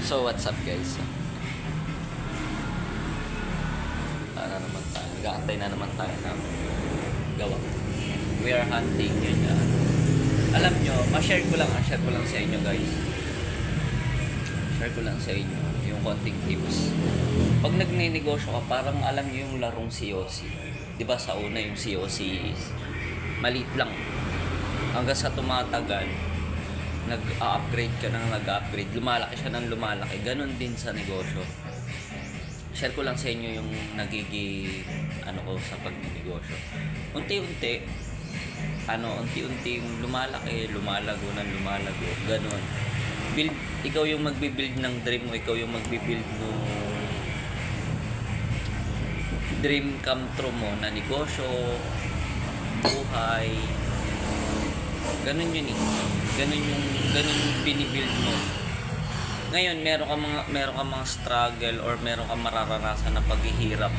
So what's up guys? Ano naman tayo? Nag-aantay na naman tayo ng gawa. We are hunting yun yan. Alam nyo, share ko lang sa inyo guys. Share ko lang sa inyo yung konting tips. Pag nagne-negosyo ka, parang alam nyo yung larong COC. Diba sa una yung COC is maliit lang. Hanggang sa tumatagal, nag-upgrade ka ng nag-upgrade, lumalaki siya ng lumalaki. Ganon din sa negosyo. Share ko lang sa inyo yung nagiging ko sa pag-negosyo. Unti-unti yung lumalaki, lumalago, ganon. Build, ikaw yung magbi-build ng dream mo, ikaw yung magbi-build ng dream come true mo na negosyo, buhay. Ganun yun eh. Ganun yung binibuild mo. Ngayon, meron ka mga struggle or meron ka mararanasan na paghihirap.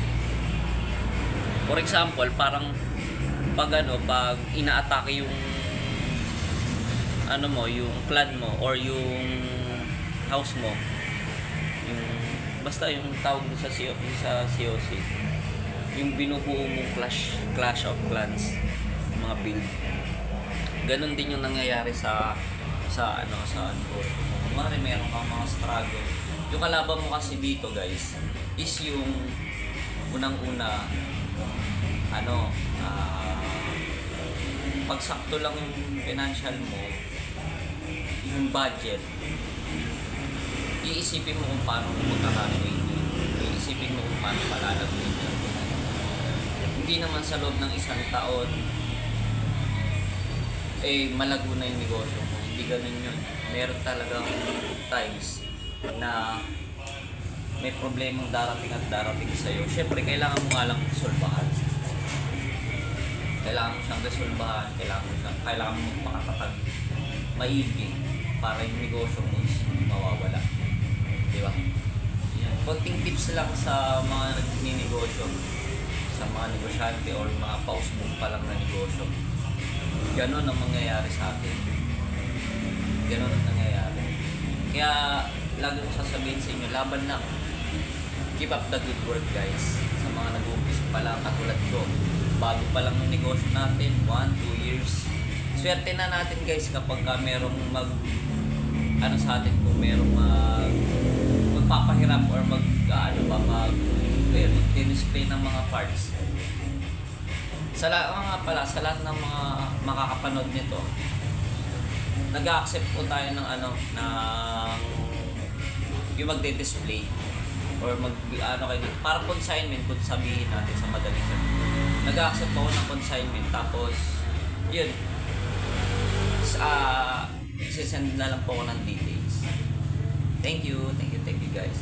For example, parang pag inaatake yung yung clan mo or yung house mo. Basta yung tawag sa COC. Yung binubuo mong clash of clans, mga build. Ganon din yung nangyayari sa negosyo mo. Kumari meron kang mga struggle. Yung kalaban mo kasi dito guys is yung unang-una pagsakto lang yung financial mo, yung budget, iisipin mo kung paano mo magkakaroon yun. Iisipin mo kung paano palalagawin yun. Hindi naman sa loob ng isang taon malago na yung negosyo mo. Hindi ganun yun. Meron talagang times na may problemang darating sa'yo. Siyempre, kailangan mo nga lang solbahan. Kailangan mo siyang resolbahan. Kailangan mo magpakatatag maigi para yung negosyo mo is mawawala. Di ba? Yan. Konting tips lang sa mga nagninegosyo, sa mga negosyante or mga pausbong pa lang na negosyo. Ganon ang mangyayari sa atin. Ganon ang nangyayari. Kaya, lagi ko sasabihin sa inyo, laban lang. Keep up the good work guys. Sa mga nag-uumpisa pa lang, katulad ko. Bago pa lang ng negosyo natin, 1-2 years. Swerte na natin guys kapag merong sa atin kung merong magpapahiram or mag-display ng mga parts. Sa lahat ng mga makakapanood nito, nag-accept po tayo ng yung magde-display or para consignment kung sabihin natin sa madaling sabi. Nag-accept ako ng consignment tapos yun isesend na lang po ako ng details. Thank you guys.